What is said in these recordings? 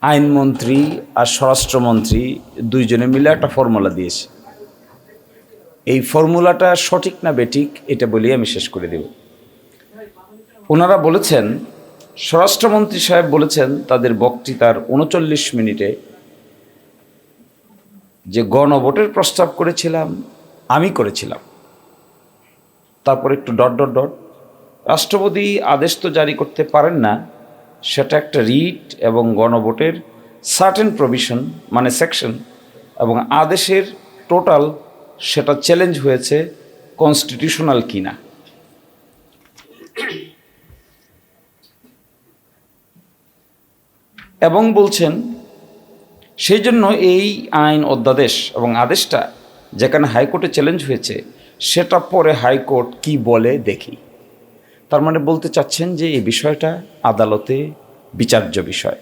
আইনমন্ত্রী আর স্বরাষ্ট্রমন্ত্রী দুইজনে মিলে একটা ফর্মুলা দিয়েছে। এই ফর্মুলাটা সঠিক না বেঠিক এটা বলেই আমি শেষ করে দেব। ওনারা বলেছেন, স্বরাষ্ট্রমন্ত্রী সাহেব বলেছেন তাদের বক্তৃতার ৩৯ মিনিটে যে গণভোটের প্রস্তাব করেছিলাম আমি করেছিলাম। তারপর একটু ডট ডট ডট, রাষ্ট্রপতি আদেশ তো জারি করতে পারেন না, সেটা একটা রিট এবং গণভোটের সার্টেন প্রভিশন মানে সেকশন এবং আদেশের টোটাল সেটা চ্যালেঞ্জ হয়েছে কনস্টিটিউশনাল কিনা। এবং বলছেন সেই জন্য এই আইন অধ্যাদেশ এবং আদেশটা যেখানে হাইকোর্টে চ্যালেঞ্জ হয়েছে সেটা পরে হাইকোর্ট কি বলে দেখি। তার মানে বলতে চাচ্ছেন যে এই বিষয়টা আদালতে বিচার্য বিষয়,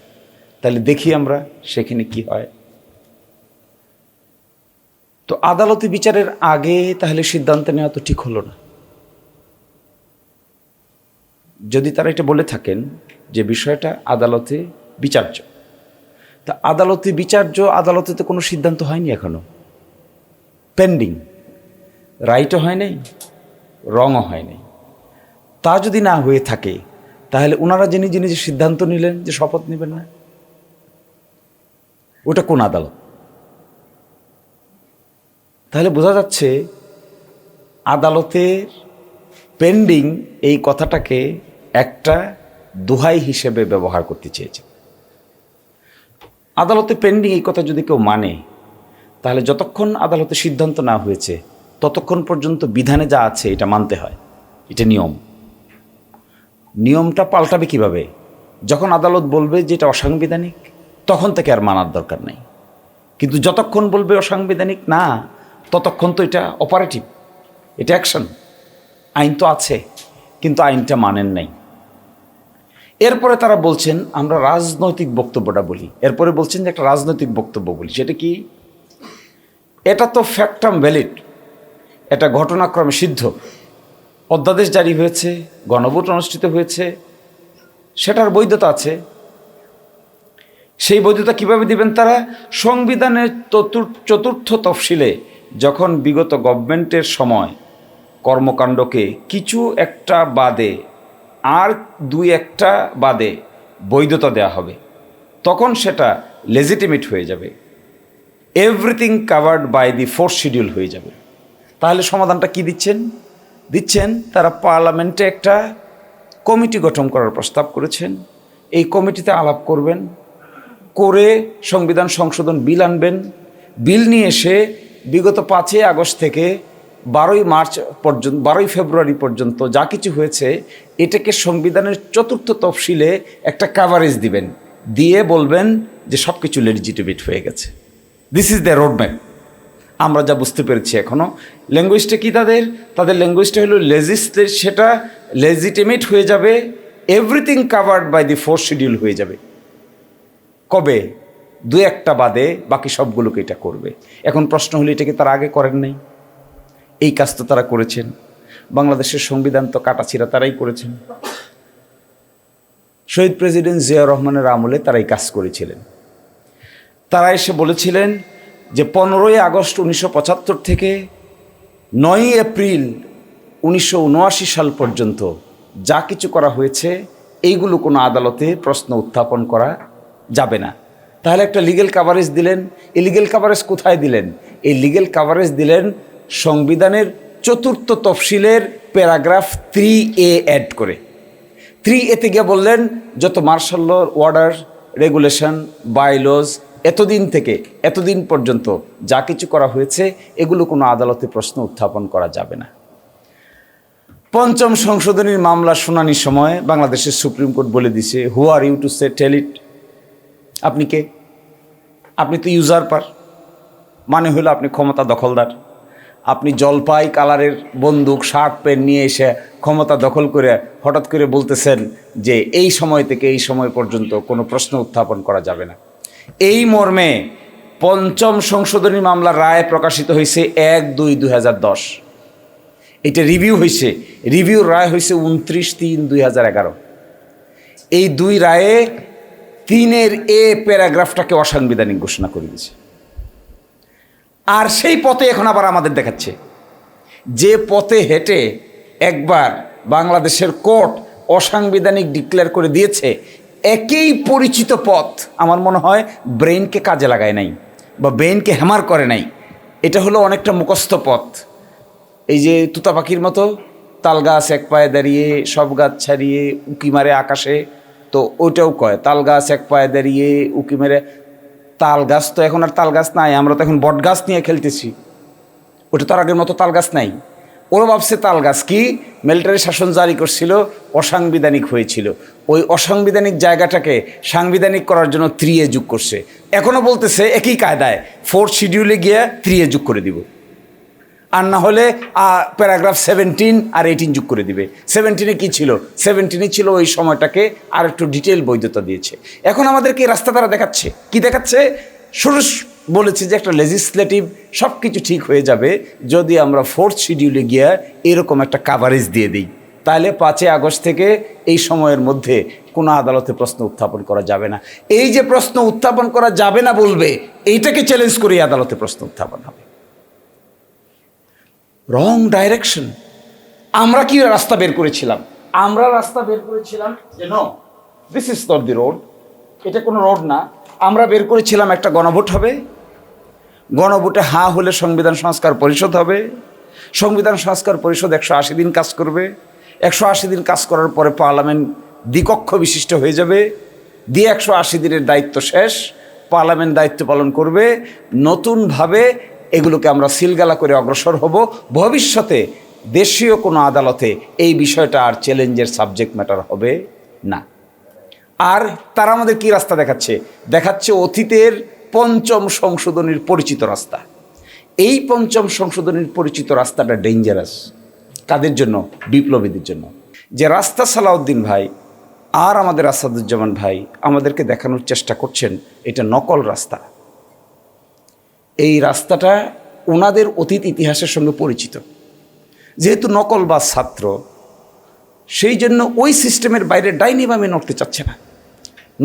তাহলে দেখি আমরা সেখানে কি হয়। তো আদালতে বিচারের আগে তাহলে সিদ্ধান্ত নেওয়া তো ঠিক হলো না। যদি তারা এটা বলে থাকেন যে বিষয়টা আদালতে বিচার্য, তা আদালতে বিচার্য, আদালতে তো কোনো সিদ্ধান্ত হয়নি এখনো, পেন্ডিং, রাইটও হয় নাই, রংও হয় নাই। তা যদি না হয়ে থাকে তাহলে ওনারা যে নিজে নিজে সিদ্ধান্ত নিলেন যে শপথ নেবেন না, ওটা কোন আদালত? তাহলে বোঝা যাচ্ছে আদালতের পেন্ডিং এই কথাটাকে একটা দোহাই হিসেবে ব্যবহার করতে চেয়েছে। আদালতে পেন্ডিং এই কথা যদি কেউ মানে, তাহলে যতক্ষণ আদালতে সিদ্ধান্ত না হয়েছে ততক্ষণ পর্যন্ত বিধানে যা আছে এটা মানতে হয়, এটা নিয়ম। নিয়মটা পাল্টাবে কিভাবে? যখন আদালত বলবে যে এটা অসাংবিধানিক তখন থেকে আর মানার দরকার নেই। কিন্তু যতক্ষণ বলবে অসাংবিধানিক না ততক্ষণ তো এটা অপারেটিভ, এটা অ্যাকশন। আইন তো আছে কিন্তু আইনটা মানেন নাই। এরপরে তারা বলছেন আমরা রাজনৈতিক বক্তব্যটা বলি, এরপরে বলছেন যে একটা রাজনৈতিক বক্তব্য বলি। সেটা কি? এটা তো ফ্যাক্টাম ভ্যালিড, এটা ঘটনাক্রমে সিদ্ধ, অধ্যাদেশ জারি হয়েছে, গণভোট অনুষ্ঠিত হয়েছে, সেটার বৈধতা আছে। সেই বৈধতা কিভাবে দিবেন তারা? সংবিধানের চতুর্থ তফসিলে যখন বিগত গভর্নমেন্টের সময় কর্মকাণ্ডকে কিছু একটা বাদে আর দুই একটা বাদে বৈধতা দেওয়া হবে, তখন সেটা লেজিটিমেট হয়ে যাবে, everything covered by the fourth schedule হয়ে যাবে। তাহলে সমাধানটা কি দিচ্ছেন তারা পার্লামেন্টে একটা কমিটি গঠন করার প্রস্তাব করেছেন। এই কমিটিতে আলাপ করবেন, করে সংবিধান সংশোধন বিল আনবেন। বিল নিয়ে এসে বিগত 5ই আগস্ট থেকে 12ই ফেব্রুয়ারি পর্যন্ত যা কিছু হয়েছে এটাকে সংবিধানের চতুর্থ তফসিলে একটা কাভারেজ দিবেন, দিয়ে বলবেন যে সব কিছু লেজিটিমেট হয়ে গেছে। This is the roadmap. আমরা যা বুঝতে পেরেছি এখনও ল্যাঙ্গুয়েজটা কি তাদের ল্যাঙ্গুয়েজটা হলো সেটা লেজিটিমেট হয়ে যাবে, everything covered by the fourth schedule হয়ে যাবে। কবে? 2-1টা বাদে বাকি সবগুলোকে এটা করবে। এখন প্রশ্ন হলো এটাকে তারা আগে করেন নাই? এই কাজ তো তারা করেছেন। বাংলাদেশের সংবিধান তো কাটাছিড়া তারাই করেছেন। শহীদ প্রেসিডেন্ট জিয়া রহমানের আমলে তারা এই কাজ করেছিলেন। তারা এসে বলেছিলেন যে 15ই আগস্ট 1975 থেকে 9ই এপ্রিল 1979 সাল পর্যন্ত যা কিছু করা হয়েছে এইগুলো কোনো আদালতে প্রশ্ন উত্থাপন করা যাবে না। তাহলে একটা লিগ্যাল কাভারেজ দিলেন। এই লিগ্যাল কাভারেজ কোথায় দিলেন? এই লিগ্যাল কাভারেজ দিলেন সংবিধানের চতুর্থ তফসিলের প্যারাগ্রাফ 3A অ্যাড করে। 3A-তে গিয়ে বললেন যত মার্শাল ল, অর্ডার, রেগুলেশন, বাইলজ এতদিন থেকে এতদিন পর্যন্ত যা কিছু করা হয়েছে এগুলো কোনো আদালতে প্রশ্ন উত্থাপন করা যাবে না। 5ম সংশোধনীর মামলার শুনানির সময় বাংলাদেশের সুপ্রিম কোর্ট বলে দিছে, হু আর ইউ টু সে টেল ইট? আপনি কে? আপনি তো ইউজারপার, মানে হলো আপনি ক্ষমতা দখলদার। আপনি জলপাই কালারের বন্দুক, শার্ট প্যান্ট নিয়ে এসে ক্ষমতা দখল করে হঠাৎ করে বলতেছেন যে এই সময় থেকে এই সময় পর্যন্ত কোনো প্রশ্ন উত্থাপন করা যাবে না। এই মর্মে 5ম সংশোধনী মামলার রায় প্রকাশিত হয়েছে 1-2-2010। এটা রিভিউ হয়েছে, রিভিউর রায় হয়েছে 29-3-2011। এই 2 রায়ে 3 প্যারাগ্রাফটাকে অসাংবিধানিক ঘোষণা করে দিয়েছে। আর সেই পথে এখন আবার আমাদের দেখাচ্ছে, যে পথে হেঁটে একবার বাংলাদেশের কোর্ট অসাংবিধানিক ডিক্লেয়ার করে দিয়েছে, একই পরিচিত পথ আমার মনে হয় ব্রেইনকে কাজে লাগায় নাই বা ব্রেইনকে হ্যামার করে নাই। এটা হলো অনেকটা মুখস্থ পথ। এই যে তুতা পাখির মতো তাল গাছ এক পায়ে দাঁড়িয়ে সব গাছ ছাড়িয়ে উকি মারে আকাশে, তো ওইটাও কয় তাল গাছ এক পায়ে দাঁড়িয়ে উকি মেরে। তাল গাছ তো এখন আর তাল গাছ নাই, আমরা তো এখন বট গাছ নিয়ে খেলতেছি। ওটা তো আর আগের মতো তাল গাছ নাই। ওরা ভাবছে তাল গাছ কি মিলিটারি শাসন জারি করছিল, অসাংবিধানিক হয়েছিল, ওই অসাংবিধানিক জায়গাটাকে সাংবিধানিক করার জন্য 3A যোগ করছে। এখনও বলতেছে একই কায়দায় 4th শিডিউলে গিয়ে 3A যোগ করে দিব, আর না হলে প্যারাগ্রাফ 17 আর 18 যোগ করে দিবে। 17-এ কী ছিল? 17-এ ছিল ওই সময়টাকে আর একটু ডিটেল বৈধতা দিয়েছে। এখন আমাদেরকে এই রাস্তা তারা দেখাচ্ছে, কি দেখাচ্ছে? শুরু বলেছে যে একটা লেজিসলেটিভ সব কিছু ঠিক হয়ে যাবে যদি আমরা 4th শিডিউলে গিয়ে এরকম একটা কাভারেজ দিয়ে দিই, তাহলে 5 আগস্ট থেকে এই সময়ের মধ্যে কোনো আদালতে প্রশ্ন উত্থাপন করা যাবে না। এই যে প্রশ্ন উত্থাপন করা যাবে না বলবে, এইটাকে চ্যালেঞ্জ করে আদালতে প্রশ্ন উত্থাপন হবে। রং ডাইরেকশন। আমরা কি রাস্তা বের করেছিলাম? আমরা রাস্তা বের করেছিলাম যে no, this is not the road, এটা কোনো রোড না। আমরা বের করেছিলাম একটা গণভোট হবে, গণভোটে হ্যাঁ হলে সংবিধান সংস্কার পরিষদ হবে, সংবিধান সংস্কার পরিষদ 180 দিন কাজ করবে, 180 দিন কাজ করার পরে পার্লামেন্ট দ্বিকক্ষ বিশিষ্ট হয়ে যাবে, দিয়ে 180 দিনের দায়িত্ব শেষ, পার্লামেন্ট দায়িত্ব পালন করবে। নতুনভাবে এগুলোকে আমরা সিলগালা করে অগ্রসর হব। ভবিষ্যতে দেশীয় কোনো আদালতে এই বিষয়টা আর চ্যালেঞ্জের সাবজেক্ট ম্যাটার হবে না। আর তারা আমাদের কি রাস্তা দেখাচ্ছে? দেখাচ্ছে অতীতের 5ম সংশোধনীর পরিচিত রাস্তা। এই 5ম সংশোধনীর পরিচিত রাস্তাটা ডেঞ্জারাস। কাদের জন্য? বিপ্লবীদের জন্য। যে রাস্তা সালাউদ্দিন ভাই আর আমাদের আসাদুজ্জামান ভাই আমাদেরকে দেখানোর চেষ্টা করছেন, এটা নকল রাস্তা। এই রাস্তাটা ওনাদের অতীত ইতিহাসের সঙ্গে পরিচিত। যেহেতু নকলবাজ ছাত্র, সেই জন্য ওই সিস্টেমের বাইরে ডাইনি বামে নড়তে চাচ্ছে না।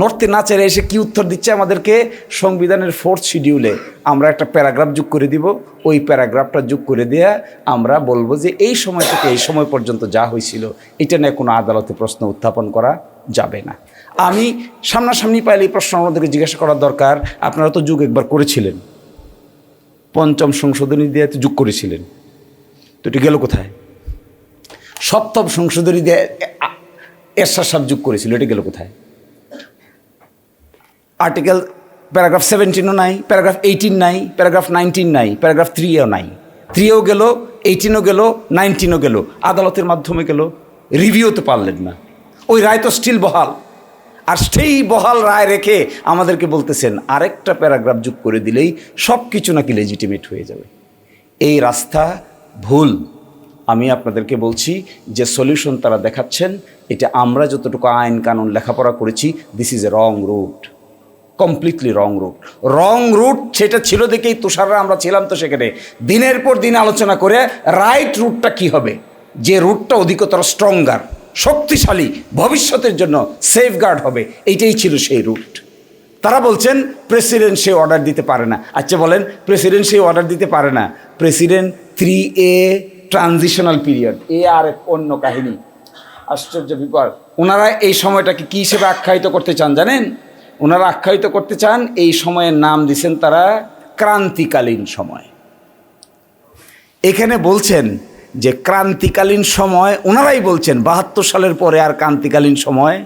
নড়তে না চাইলে এসে কি উত্তর দিচ্ছে আমাদেরকে? সংবিধানের 4th শিডিউলে আমরা একটা প্যারাগ্রাফ যোগ করে দিব, ওই প্যারাগ্রাফটা যোগ করে দেয়া আমরা বলবো যে এই সময় থেকে এই সময় পর্যন্ত যা হয়েছিল এটা নিয়ে কোনো আদালতে প্রশ্ন উত্থাপন করা যাবে না। আমি সামনাসামনি পাইলে এই প্রশ্ন আমাদেরকে জিজ্ঞাসা করার দরকার, আপনারা তো যোগ একবার করেছিলেন, 5ম সংশোধনী দিয়ে তো যোগ করেছিলেন, তো এটা গেল কোথায়? 7ম সংশোধনী দিয়ে এরশাদ সাহেব যোগ করেছিল, এটা গেল কোথায়? আর্টিকেল প্যারাগ্রাফ 17ও নাই, প্যারাগ্রাফ 18 নাই, প্যারাগ্রাফ 19 নাই, প্যারাগ্রাফ 3ও নাই। 3ও গেল, 18ও গেল, 19ও গেল, আদালতের মাধ্যমে গেল, রিভিউ তো পারলেন না। ওই রায় তো স্টিল বহাল। আর সেই বহাল রায় রেখে আমাদেরকে বলতেছেন আরেকটা প্যারাগ্রাফ যোগ করে দিলেই সব কিছু নাকি লেজিটিমেট হয়ে যাবে। এই রাস্তা ভুল। আমি আপনাদেরকে বলছি যে সলিউশন তারা দেখাচ্ছেন, এটা আমরা যতটুকু আইন কানুন লেখাপড়া করেছি, this is a wrong route, completely wrong route. Wrong route সেটা ছিল দেখেই তুষাররা আমরা ছিলাম তো সেখানে দিনের পর দিন আলোচনা করে রাইট রুটটা কি হবে, যে রুটটা অধিকতর স্ট্রঙ্গার, শক্তিশালী, ভবিষ্যতের জন্য সেফগার্ড হবে, এইটাই ছিল সেই রুট। তারা বলছেন প্রেসিডেন্ট সে অর্ডার দিতে পারে না। আচ্ছা বলেন, প্রেসিডেন্ট সে অর্ডার দিতে পারে না, প্রেসিডেন্ট 3A ট্রানজিশনাল পিরিয়ড, এ আর অন্য কাহিনী। আশ্চর্য ব্যাপার। ওনারা এই সময়টাকে কী হিসেবে আখ্যায়িত করতে চান জানেন? ওনারা আখ্যায়িত করতে চান, এই সময়ের নাম দিয়েছেন তারা ক্রান্তিকালীন সময়। এখানে বলছেন যে ক্রান্তিকালীন সময়, ওনারাই বলছেন 72 সালের পরে আর ক্রান্তিকালীন সময়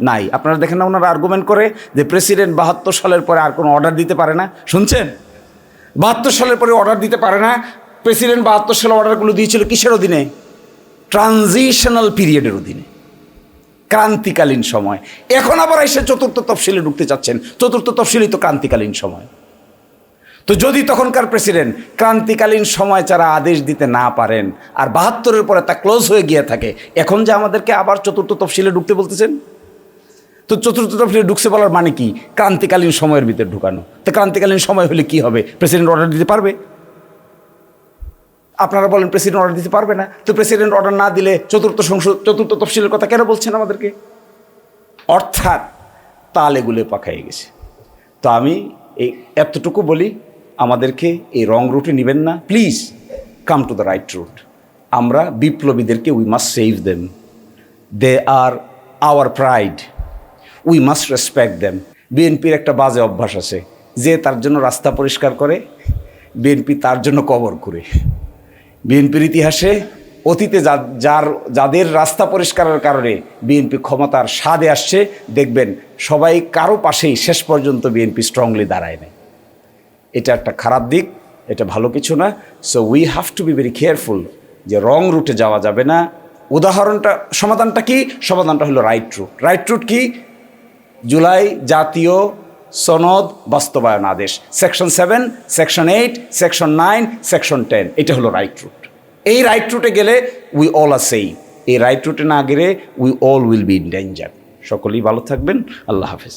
নাই। আপনারা দেখেন না ওনারা আর্গুমেন্ট করে যে প্রেসিডেন্ট 72 সালের পরে আর কোনো অর্ডার দিতে পারে না। শুনছেন? 72 সালের পরে অর্ডার দিতে পারে না। প্রেসিডেন্ট 72 সালে অর্ডারগুলো দিয়েছিল কিসের অধীনে? ট্রানজিশনাল পিরিয়ডের অধীনে, ক্রান্তিকালীন সময়। এখন আবার এসে 4র্থ তফসিলে ঢুকতে চাচ্ছেন। 4র্থ তফসিলই তো ক্রান্তিকালীন সময়। তো যদি তখনকার প্রেসিডেন্ট ক্রান্তিকালীন সময় ছাড়া আদেশ দিতে না পারেন আর 72-এর পরে তা ক্লোজ হয়ে গিয়ে থাকে, এখন যে আমাদেরকে আবার 4র্থ তফসিলে ঢুকতে বলতেছেন, তো 4র্থ তফসিলে ঢুকছে বলার মানে কি? ক্রান্তিকালীন সময়ের ভিতরে ঢুকানো। তো ক্রান্তিকালীন সময় হলে কি হবে? প্রেসিডেন্ট অর্ডার দিতে পারবে? আপনারা বলেন প্রেসিডেন্ট অর্ডার দিতে পারবে না, তো প্রেসিডেন্ট অর্ডার না দিলে 4র্থ তফসিলের কথা কেন বলছেন আমাদেরকে? অর্থাৎ তালে গুলে পাকায়ে গেছে। তো আমি এই এতটুকু বলি, আমাদেরকে এই রং রুটে নেবেন না please, come to the right route. আমরা বিপ্লবীদেরকে we must save them, they are our pride, we must respect them. বিএনপির একটা বাজে অভ্যাস আছে, যে তার জন্য রাস্তা পরিষ্কার করে বিএনপি তার জন্য কবর করে। বিএনপির ইতিহাসে অতীতে যাদের রাস্তা পরিষ্কারের কারণে বিএনপি ক্ষমতার স্বাদে আসছে, দেখবেন সবাই কারো পাশেই শেষ পর্যন্ত বিএনপি স্ট্রংলি দাঁড়ায় নেয়। এটা একটা খারাপ দিক, এটা ভালো কিছু না। So we have to be very careful যে রং রুটে যাওয়া যাবে না। সমাধানটা কি? সমাধানটা হলো রাইট রুট। রাইট রুট কি? জুলাই জাতীয় সনদ বাস্তবায়ন আদেশ, সেকশন 7, সেকশন 8, সেকশন 9, সেকশন 10, এটা হলো রাইট রুট। এই রাইট রুটে গেলে উই অল আর সেই, এই রাইট রুটে না গেলে we all will be in danger. সকলেই ভালো থাকবেন, আল্লাহ হাফেজ।